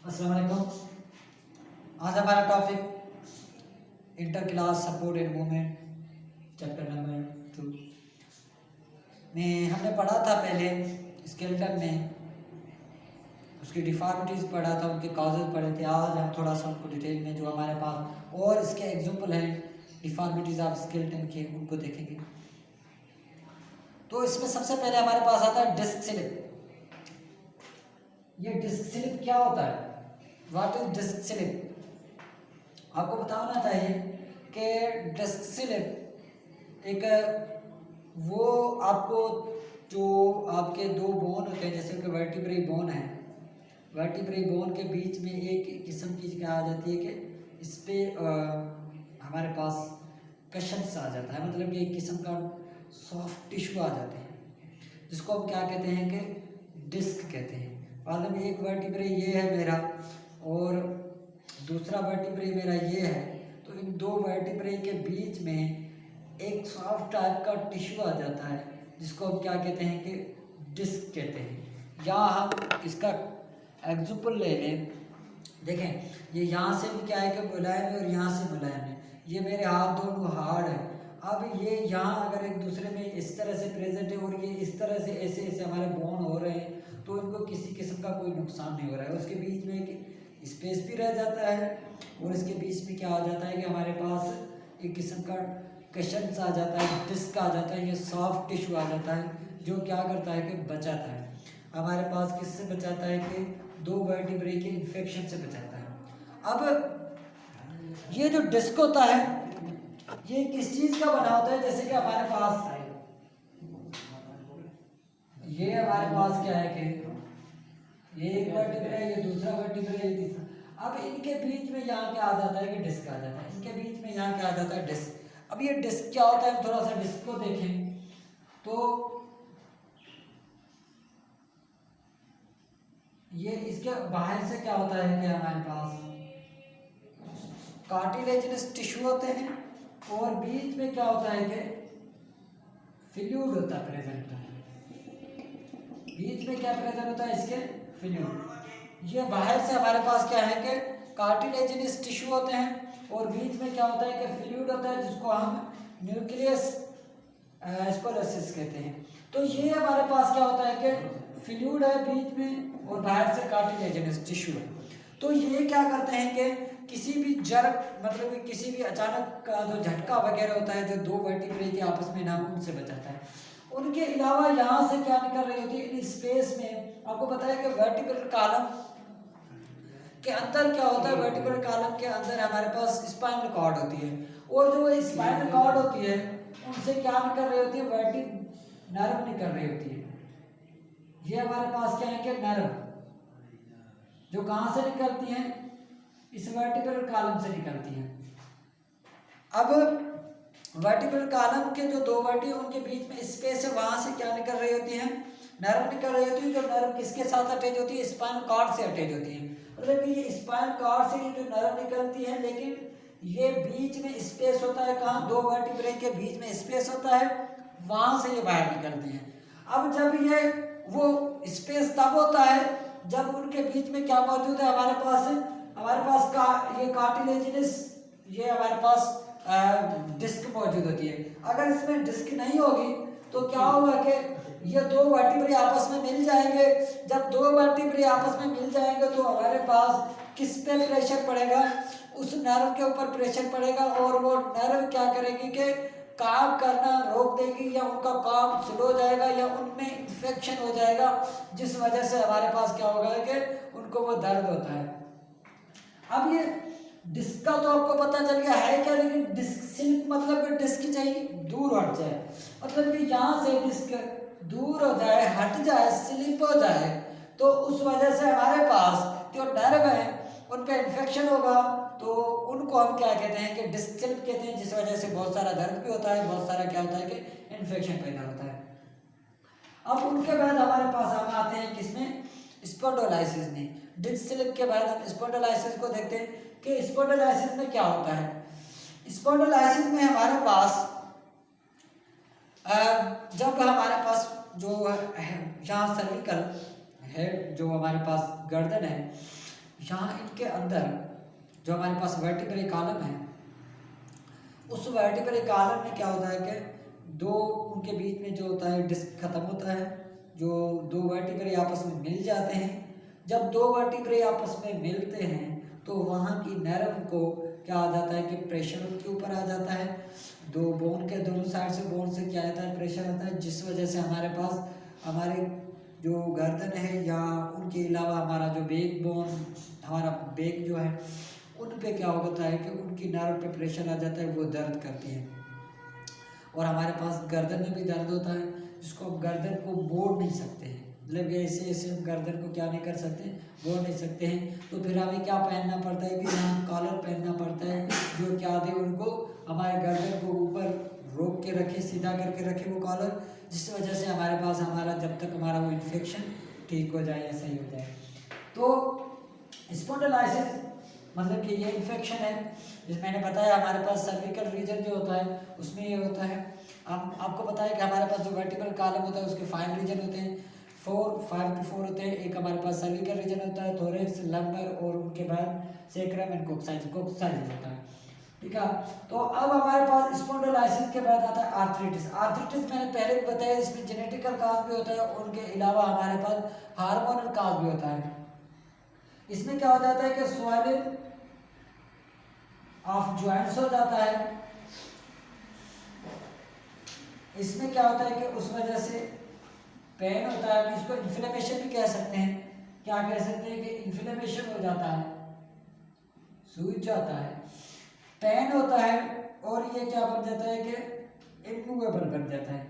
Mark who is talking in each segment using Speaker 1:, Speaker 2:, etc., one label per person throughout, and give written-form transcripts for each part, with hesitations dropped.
Speaker 1: अस्सलाम वालेकुम। आज हमारा topic inter class support and movement chapter number 2 में हमने पढ़ा था पहले स्केलेटन में उसकी डिफॉर्मिटीज़ पढ़ा था, उनके काजेज पढ़े थे। आज हम थोड़ा सा उनको डिटेल में जो हमारे पास और इसके एग्जांपल हैं डिफॉर्मिटीज़ ऑफ स्केलेटन के, उनको देखेंगे। तो इसमें सबसे पहले हमारे पास आता है डिस्क स्लिप। ये डिस्क स्लिप क्या होता है? What is disc slip? आपको बताना चाहिए कि डिस्क स्लिप एक वो आपको जो आपके दो बोन होते हैं, जैसे कि वर्टिब्रल बोन है, वर्टिब्रल बोन के बीच में एक किस्म की क्या आ जाती है कि इस पर हमारे पास कशंस आ जाता है, मतलब कि एक किस्म का सॉफ्ट टिश्यू आ जाते हैं जिसको हम क्या कहते हैं कि डिस्क कहते हैं। मतलब एक वर्टिब्रे ये है मेरा और दूसरा वर्टिब्रे मेरा ये है, तो इन दो वर्टिब्रे के बीच में एक सॉफ्ट टाइप का टिश्यू आ जाता है जिसको हम क्या कहते हैं कि डिस्क कहते हैं। या हम इसका एग्जाम्पल ले लें, देखें ये यहाँ से भी क्या है कि मुलायम है और यहाँ से मुलायम है, ये मेरे हाथ दोनों हार्ड है। अब ये यहाँ अगर एक दूसरे में इस तरह से प्रेजेंट है और ये इस तरह से ऐसे ऐसे हमारे बोन हो रहे हैं, तो इनको किसी किस्म का कोई नुकसान नहीं हो रहा है। उसके बीच में एक स्पेस भी रह जाता है और इसके बीच में क्या आ जाता है कि हमारे पास एक किस्म का कशंस आ जाता है, डिस्क आ जाता है, ये सॉफ्ट टिश्यू आ जाता है जो क्या करता है कि बचाता है हमारे पास। किससे बचाता है कि दो वर्टिब्रे के इन्फेक्शन से बचाता है। अब ये जो डिस्क होता है ये किस चीज़ का बना होता है? जैसे कि हमारे पास ये हमारे पास क्या है कि ये एक वर्टिब्रा है, ये दूसरा वर्टिब्रा है, ये तीसरा। अब इनके बीच में यहाँ क्या आ जाता है कि डिस्क आ जाता है, इनके बीच में यहाँ क्या आ जाता है डिस्क। अब ये डिस्क क्या होता है, हम थोड़ा सा डिस्क को देखें तो ये इसके बाहर से क्या होता है कि हमारे पास कार्टिलेजिनस टिश्यू होते हैं और बीच में क्या होता है कि फ्लूइड होता है, प्रेजेंट होता है। बीच में क्या प्रेजेंट होता है इसके? फ्लूइड। ये बाहर से हमारे पास क्या है कि कार्टिलेजिनस टिश्यू होते हैं और बीच में क्या होता है कि फ्लूइड होता है जिसको हम न्यूक्लियस स्पोरोसिस कहते हैं। तो ये हमारे पास क्या होता है कि फ्लूइड है बीच में और बाहर से कार्टिलेजिनस टिश्यू है। तो ये क्या करते हैं कि किसी भी जर्क मतलब कि किसी भी अचानक का जो झटका वगैरह होता है जो दो वर्टिब्रे के आपस में ना, उनसे बचाता है। उनके अलावा यहाँ से क्या निकल रही होती है इन स्पेस में? आपको पता है कि वर्टिब्रल कॉलम के अंदर क्या होता है, वर्टिब्रल कॉलम के अंदर हमारे पास स्पाइनल कॉर्ड होती है और जो स्पाइनल कॉर्ड होती है उनसे क्या निकल रही होती है? वर्टिक नर्व निकल रही होती है। ये हमारे पास क्या है कि नर्व जो कहाँ से निकलती हैं? इस वर्टिब्रल कॉलम से निकलती हैं। अब वर्टिब्रल कॉलम के जो दो वर्टी उनके बीच में स्पेस है, वहां से क्या निकल रही होती है? नर्व निकल रही होती है। जो नर्व किसके साथ अटैच होती है? स्पाइनल कॉर्ड से अटैच होती है। मतलब कि ये स्पाइनल कॉर्ड से ये जो नर्व निकलती है, लेकिन ये बीच में स्पेस होता है, कहाँ? दो वर्टिब्रे के बीच में स्पेस होता है, वहां से ये बाहर निकलती है। अब जब ये वो स्पेस तब होता है जब उनके बीच में क्या मौजूद है? हमारे पास का ये कार्टिलेजिनस, ये हमारे पास डिस्क मौजूद होती है। अगर इसमें डिस्क नहीं होगी तो क्या होगा कि ये दो वर्टिब्रे आपस में मिल जाएंगे। जब दो वर्टिब्रे आपस में मिल जाएंगे तो हमारे पास किस पे प्रेशर पड़ेगा? उस नर्व के ऊपर प्रेशर पड़ेगा और वो नर्व क्या करेगी कि काम करना रोक देगी या उनका काम स्लो हो जाएगा या उनमें इन्फेक्शन हो जाएगा, जिस वजह से हमारे पास क्या होगा कि उनको वो दर्द होता है। अब ये डिस्क का तो आपको पता चल गया है क्या, लेकिन डिस्क स्लिप मतलब कि डिस्क चाहिए दूर हट जाए, मतलब कि यहाँ से डिस्क दूर हो जाए, हट जाए, स्लिप हो जाए, तो उस वजह से हमारे पास जो नर्व है उन पे इन्फेक्शन होगा, तो उनको हम क्या कहते हैं कि डिस्क स्लिप कहते हैं, जिस वजह से बहुत सारा दर्द भी होता है, बहुत सारा क्या होता है कि इन्फेक्शन पैदा होता है। अब उनके बाद हमारे पास हम आते हैं किसमें? स्पॉन्डिलोलाइसिस में। डिस्क स्लिप के बाद हम स्पॉन्डिलोलाइसिस को देखते हैं कि स्पॉन्डिलोलाइसिस में क्या होता है। स्पॉन्डिलोलाइसिस में हमारे पास जब हमारे पास जो यहाँ सर्विकल है, जो हमारे पास गर्दन है, यहाँ इनके अंदर जो हमारे पास वर्टिब्रल कॉलम है, उस वर्टिब्रल कॉलम में क्या होता है कि दो उनके बीच में जो होता है डिस्क खत्म होता है, जो दो वर्टिब्रल आपस में मिल जाते हैं। जब दो वर्टिब्रल आपस में मिलते हैं तो वहाँ की नर्व को क्या आ जाता है कि प्रेशर उनके ऊपर आ जाता है। दो बोन के दोनों साइड से बोन से क्या आता है, प्रेशर आता है, जिस वजह से हमारे पास हमारे जो गर्दन है या उनके अलावा हमारा जो बैक बोन, हमारा बैक जो है, उन पे क्या होता है कि उनकी नर्व पे प्रेशर आ जाता है, वो दर्द करती है। और हमारे पास गर्दन में भी दर्द होता है, जिसको हम गर्दन को मोड़ नहीं सकते हैं, मतलब ऐसे ऐसे हम गर्दन को क्या नहीं कर सकते, मोड़ नहीं सकते हैं। तो फिर हमें क्या पहनना पड़ता है कि यहाँ कॉलर पहनना पड़ता है, जो क्या दे उनको हमारे गर्दन को ऊपर रोक के रखे, सीधा करके रखे वो कॉलर, जिस वजह से हमारे पास हमारा जब तक हमारा वो इन्फेक्शन ठीक हो जाए या सही हो जाए। तो स्पॉन्डिलाइटिस मतलब कि ये इन्फेक्शन है, जिस मैंने बताया हमारे पास सर्विकल रीजन जो होता है उसमें ये होता है। आपको पता है कि हमारे पास जो वर्टिब्रल कॉलम होता है उसके 5 रीजन होते हैं, 5 to 4 होते हैं। एक हमारे पास सर्विकल रीजन होता है, थोरेक्स, लंबर और उनके बाद सैक्रम एंड कोक्साइज होता है, ठीक है। तो अब हमारे पास स्पॉन्डिलाइटिस के बाद आता है आर्थराइटिस। आर्थराइटिस मैंने पहले भी बताया, इसमें जेनेटिकल काज भी होता है, उनके अलावा हमारे पास हार्मोनल काज भी होता है। इसमें क्या हो जाता है कि स्वेलिंग ऑफ जॉइंट्स हो जाता है। इसमें क्या होता है कि उस वजह से पेन होता है, इसको इन्फ्लेमेशन भी कह सकते हैं। क्या कह सकते हैं कि इन्फ्लेमेशन हो जाता है, सूज जाता है, पेन होता है, और ये क्या बन जाता है कि इनमूवेबल बन जाता है।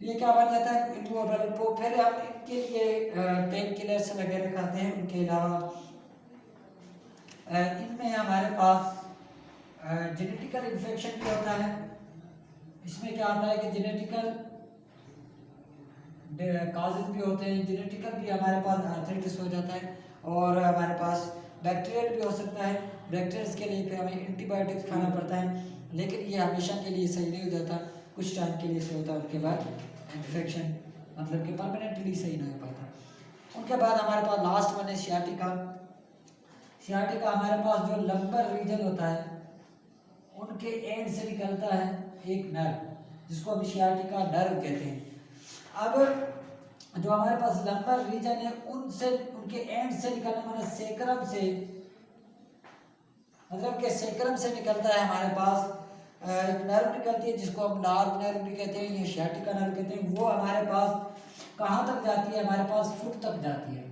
Speaker 1: ये क्या बन जाता है, इनमूवेबल। तो फिर हम इनके लिए पेन किलर्स वगैरह खाते हैं। उनके अलावा इनमें हमारे पास जेनेटिकल इन्फेक्शन भी होता है। इसमें क्या होता है कि जेनेटिकल काजेज भी होते हैं, जेनेटिकल भी हमारे पास आर्थराइटिस हो जाता है, और हमारे पास बैक्टीरियल भी हो सकता है। बैक्टीरियल्स के लिए फिर हमें एंटीबायोटिक्स खाना पड़ता है, लेकिन ये हमेशा के लिए सही नहीं हो जाता, कुछ टाइम के लिए सही होता है, उसके बाद इन्फेक्शन मतलब कि परमानेंटली सही नहीं हो पाता। उनके बाद हमारे पास लास्ट वन है सियाटिका। सियाटिका हमारे पास जो लंबर रीजन होता है उनके एंड से निकलता है एक नर्व, जिसको हम सियाटिका नर्व कहते हैं। अब जो हमारे पास लंबर रीजन है उनसे उनके एंड से निकलना मतलब सेक्रम से, मतलब कि सेक्रम से निकलता है हमारे पास एक नर्व निकलती है, जिसको हम लार्ज नर्व भी कहते हैं या सियाटिका नर्व कहते हैं। वो हमारे पास कहाँ तक जाती है, हमारे पास फुट तक जाती है।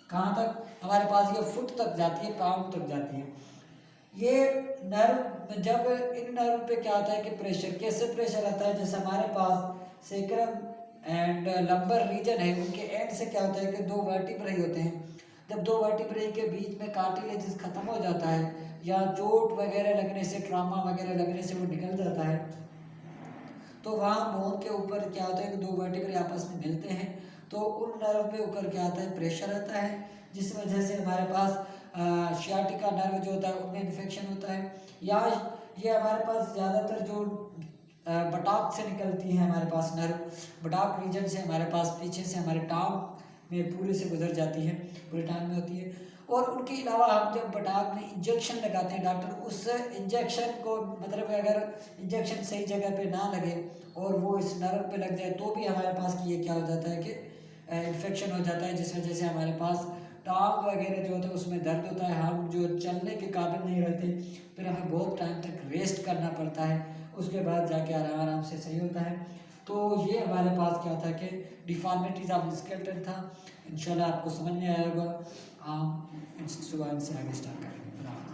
Speaker 1: कहाँ तक, हमारे पास ये फुट तक जाती है, पाँव तक जाती है। ये नर्व, जब इन नर्व पे क्या आता है कि प्रेशर, कैसे प्रेशर आता है, जैसे हमारे पास सेक्रम एंड लंबर रीजन है, उनके एंड से क्या होता है कि दो वर्टिब्राई होते हैं। जब दो वर्टिब्राई के बीच में कार्टिलेज खत्म हो जाता है या चोट वगैरह लगने से, ट्रॉमा वगैरह लगने से वो निकल जाता है, तो वहाँ बोन के ऊपर क्या होता है कि दो वर्टिब्राई आपस में मिलते हैं, तो उन नर्व पे ऊपर क्या आता है, प्रेशर आता है, जिस वजह से हमारे पास सियाटिका नर्व जो होता है उनमें इन्फेक्शन होता है। या ये हमारे पास ज़्यादातर जो बटाक से निकलती है हमारे पास नर्व, बटाक रीजन से हमारे पास पीछे से हमारे टांग में पूरे से गुजर जाती है, पूरे टांग में होती है। और उनके अलावा हम जब बटाक में इंजेक्शन लगाते हैं डॉक्टर, उस इंजेक्शन को मतलब अगर इंजेक्शन सही जगह पे ना लगे और वो इस नर्व पे लग जाए तो भी हमारे पास ये क्या हो जाता है कि इन्फेक्शन हो जाता है, जिस वजह से हमारे पास टांग वगैरह जो होता है उसमें दर्द होता है, हम जो चलने के काबिल नहीं रहते, फिर हमें बहुत टाइम तक रेस्ट करना पड़ता है, उसके बाद जाके आराम आराम से सही होता है। तो ये हमारे पास क्या था कि डिफॉर्मिटीज़ ऑफ स्केलेटन था। इंशाल्लाह आपको समझ में आया होगा। हम सुबह से आगे स्टार्ट करेंगे।